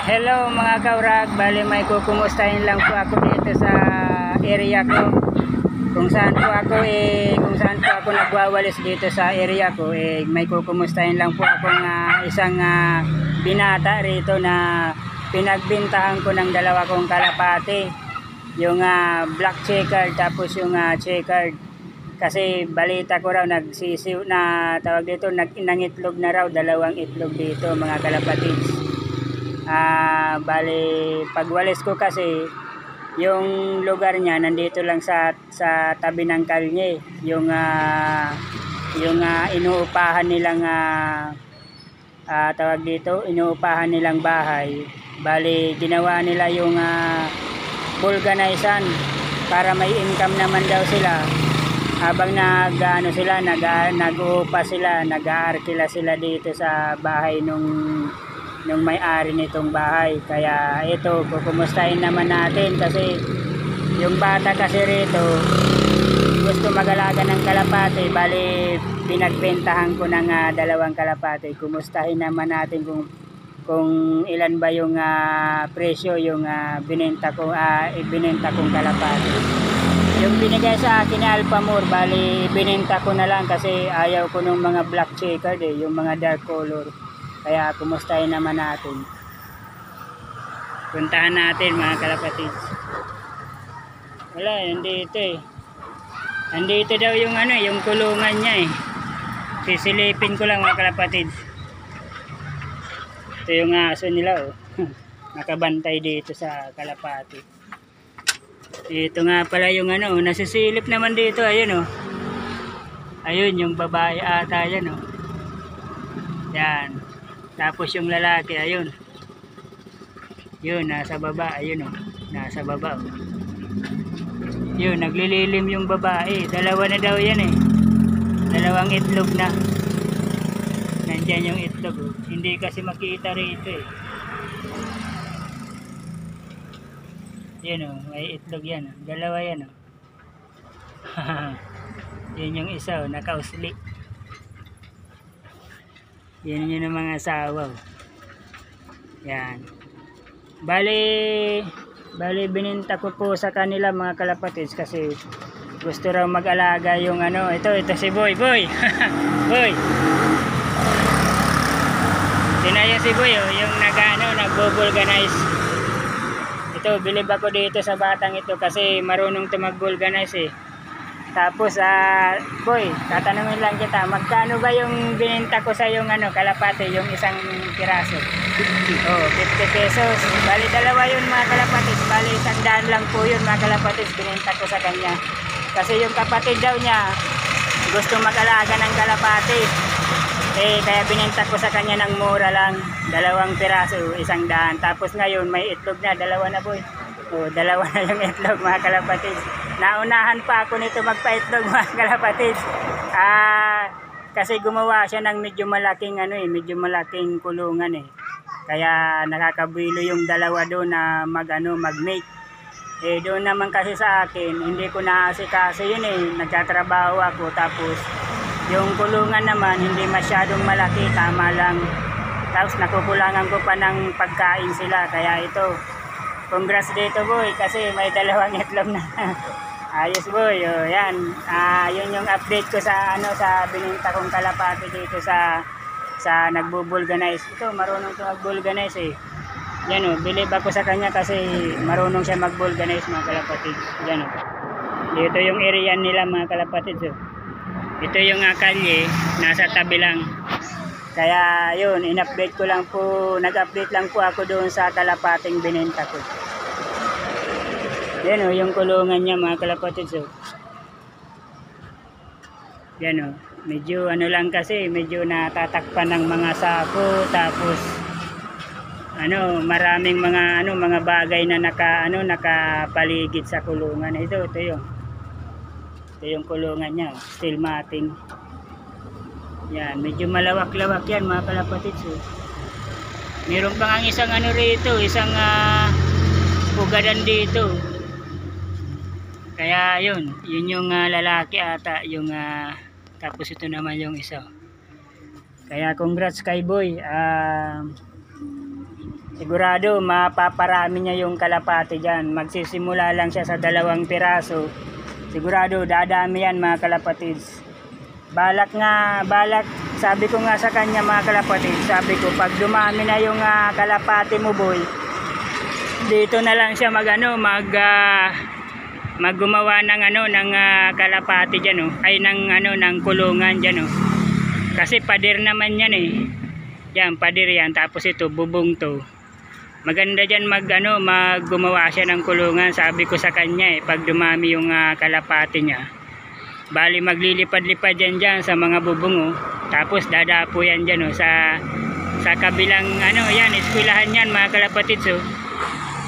Hello mga kaurag, bali may kukumustahin lang po ako dito sa area ko. Kung saan po ako nagwawalis dito sa area ko, may kukumustahin lang po akong isang binata rito na pinagbintahan ko ng dalawa kong kalapati. Yung black checkered tapos yung checkered. Kasi balita ko raw nagsisiw na tawag dito, nangitlog na raw, dalawang itlog dito mga kalapatids. Bali pagwalis ko kasi yung lugar niya nandito lang sa tabi ng kalye, yung inuupahan nilang tawag dito, inuupahan nilang bahay. Bali ginawa nila yung vulcanization para may income naman daw sila habang nag-uupa sila, nag-aarkila sila dito sa bahay nung may-ari nitong bahay. Kaya ito, kukumustahin naman natin kasi yung bata kasi rito gusto mag-alaga ng kalapati. Bali pinagbentahan ko ng dalawang kalapati. Kumustahin naman natin kung ilan ba yung presyo yung binenta kong kalapati. Yung binigay sa akin ni Alphamore, bali binenta ko na lang kasi ayaw ko nung mga black checkered yung mga dark color. Kaya kumustahin naman natin. Puntahan natin mga kalapatids. Wala, nandito Nandito daw yung yung kulungan niya Sisilipin ko lang mga kalapatids. Ito yung aso nila nakabantay dito sa kalapati. Ito nga pala yung nasisilip naman dito, ayun Ayun yung babae ata yan Yan. Tapos yung lalaki, ayun. Yun, nasa baba, ayun nasa baba Yun, naglililim yung babae. Dalawa na daw yan Dalawang itlog na. Nandyan yung itlog Hindi kasi makita rito Yan may itlog yan Dalawa yan Yun yung isa nakausli. Yan yun ang mga asawa Yan. Bali bininta ko po sa kanila mga kalapatids kasi gusto raw mag-alaga yung ito si Boy Boy. Tinaya si Boy yung nag-vulcanize. Ito, bilib ako dito sa batang ito kasi marunong to mag-vulcanize Tapos Boy, tatanungin lang kita, magkano ba yung bininta ko sa yung kalapate, yung isang piraso? 50 pesos. Bali dalawa yun mga kalapatis. Bali 100 lang po yun mga kalapatis, bininta ko sa kanya. Kasi yung kapatid daw niya gusto mag-alaga ng kalapate. Kaya bininta ko sa kanya ng mura lang, 2 piraso, 100. Tapos ngayon may itlog na, dalawa na Boy. Dalawa na yung itlog mga kalapatids. Naunahan pa ako nito magpa-itlog mga kalapatids. Kasi gumawa siya ng medyo malaking medyo malaking kulungan Kaya nakakabilo yung dalawa doon na mag-mate. Doon naman kasi sa akin, hindi ko naasikaso yun nagtatrabaho ako tapos yung kulungan naman hindi masyadong malaki, tama lang. Tapos nakukulangan ko pa ng pagkain sila kaya ito. Congrats dito Boy kasi may 2 itlog na. Ayos Boy, yan. Yun yung update ko sa sa bininta kong kalapati dito sa nagbo-vulcanize. Ito marunong to mag-vulcanize Yan bilib ako sa kanya kasi marunong siya mag-vulcanize mga kalapatids. Yan Dito yung area nila mga kalapatids Ito yung kalye, nasa tabi lang. Kaya yun, in-update ko lang po, nag-update lang po ako doon sa kalapating binenta ko. Yan yung kulungan niya mga kalapatids Yan medyo lang kasi, medyo natatakpan ng mga sako, tapos maraming mga bagay na nakapaligid sa kulungan. Ito yung kulungan niya, steel matting. Yan, medyo malawak-lawak yan mga kalapatids Meron pang isang rito, isang ugadan dito. Kaya yun yung lalaki ata yung tapos ito naman yung isa. Kaya congrats kay Boy. sigurado mapaparami niya yung kalapati dyan. Magsisimula lang siya sa 2 piraso, sigurado dadami yan mga kalapatids. Balak, sabi ko nga sa kanya mga kalapatids, sabi ko pag dumami na yung kalapati mo boy, dito na lang siya maggumawa ng ng kalapati diyan ay ng kulungan diyan kasi pader naman yan yan pader yan, tapos ito bubong to, maganda diyan maggumawa siya ng kulungan. Sabi ko sa kanya pag dumami yung kalapati niya, bali maglilipad-lipad yan sa mga bubong tapos dadapo yan diyan sa kabilang yan eskwelahan yan mga kalapatids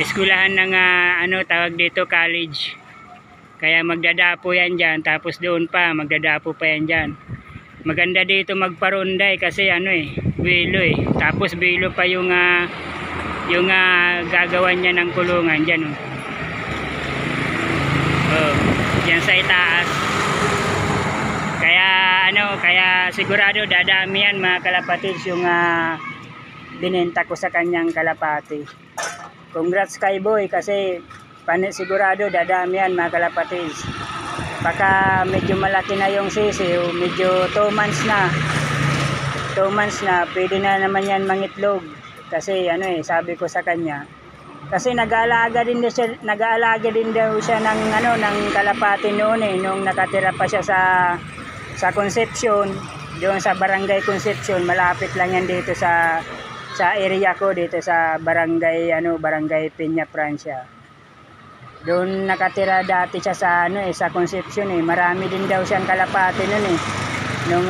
eskwelahan ng tawag dito college. Kaya magdadapo yan dyan, tapos doon pa magdadapo pa yan dyan. Maganda dito magparonday kasi bilo tapos bilo pa yung gagawan niya ng kulungan dyan dyan sa itaas. Kaya sigurado dadami yan mga kalapatids yung binenta ko sa kanyang kalapati. Congrats kay boy kasi sigurado dadami yan mga kalapatids. Baka medyo malaki na yung sisiw, medyo 2 months na. 2 months na, pwede na naman yan mangitlog. Kasi sabi ko sa kanya. Kasi nag-aalaga din daw siya ng kalapati noon nung nakatira pa siya sa Concepcion, doon sa Barangay Concepcion, malapit lang yan dito sa area ko dito sa barangay Barangay Peña Francia. Doon nakatira dati siya sa Concepcion marami din daw siyang kalapati noon nung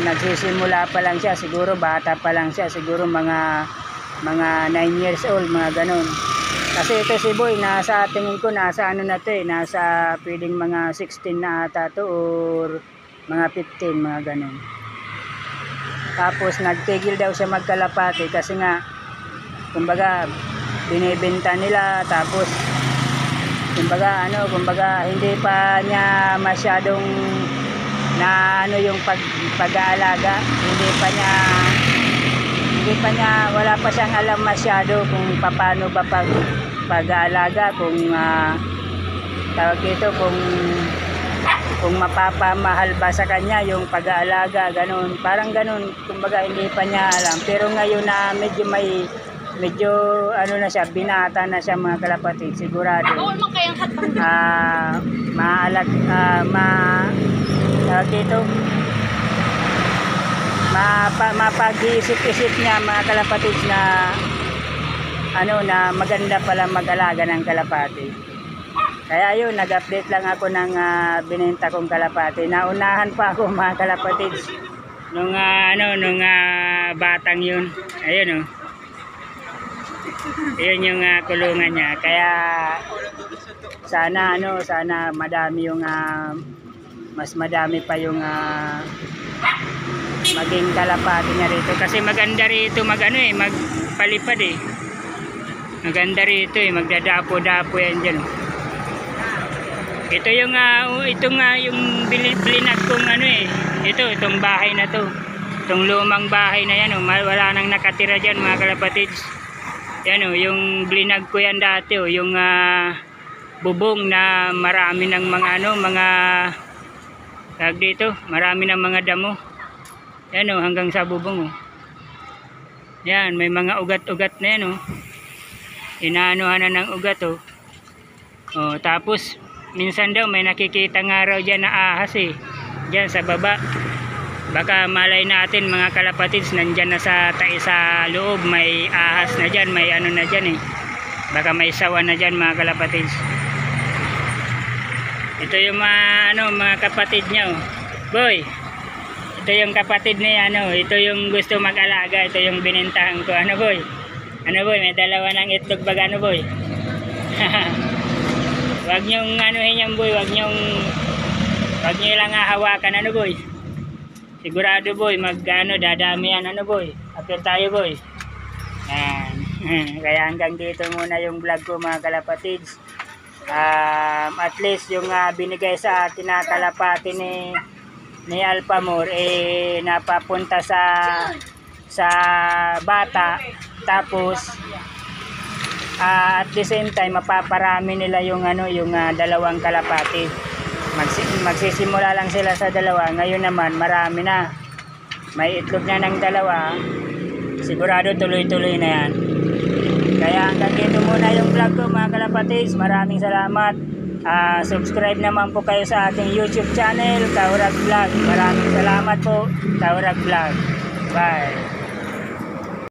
nagsisimula pa lang siya, siguro bata pa lang siya, siguro mga 9 years old, mga ganun. Kasi ito si boy nasa tingin ko nasa na to nasa pwedeng mga 16 na ata to or mga 15, mga ganun. Tapos nagtigil daw siya magkalapati kasi nga kumbaga binibenta nila, tapos kumbaga hindi pa niya masyadong na yung pag-aalaga, wala pa siyang alam masyado kung paano ba pag-aalaga, kung tawag dito, kung mapapamahal ba sa kanya yung pag-aalaga, ganun, parang ganun, kumbaga hindi pa niya alam. Pero ngayon na medyo na siya, binata na siya mga kalapatid, sigurado mapag-iisip-isip niya mga kalapatid na na maganda pala mag-alaga ng kalapati. Kaya yun, nag-update lang ako ng binenta kong kalapati. Naunahan pa ako mga kalapatid nung batang yun. Ayun Ayun yung kulungan niya. Kaya sana madami yung mas madami pa yung maging kalapati niya rito. Kasi maganda rito magpalipad Maganda rito magdadapo-dapo yan dyan. Ito yung yung bilinag kong itong bahay na to. Itong lumang bahay na yan wala nang nakatira dyan mga kalapatids. Yan yung blinag ko yan dati yung bubong na marami ng mga tag dito, marami ng mga damo. Yan hanggang sa bubong Yan, may mga ugat-ugat na yan Inaanohan na ng ugat tapos minsan daw may nakikita nga raw dyan na ahas dyan sa baba. Baka malay natin mga kalapatids, nandyan na sa loob, may ahas na dyan, may na dyan baka may sawa na dyan mga kalapatids. Ito yung mga kapatid niya boy, ito yung kapatid niya ito yung gusto mag-alaga, ito yung binintahan ko boy, boy, may dalawa ng itlog baga boy. Wag nyong yan boy, wag nyo lang hawakan boy. Sigurado boy, dadami yan boy. Apir tayo boy. Yan. Kaya hanggang dito muna yung vlog ko mga kalapatids. At least yung binigay sa akin na kalapati ni Alphamore napapunta sa bata. Tapos at the same time mapaparami nila yung dalawang kalapati. Magsisimula lang sila sa dalawa, ngayon naman marami na. May itlog na ng dalawa. Sigurado tuloy-tuloy na yan. Kaya hanggang dito muna yung vlog ko mga kalapatids. Maraming salamat. Subscribe naman po kayo sa ating YouTube channel, Kaurag Vlog. Maraming salamat po, Kaurag Vlog. Bye.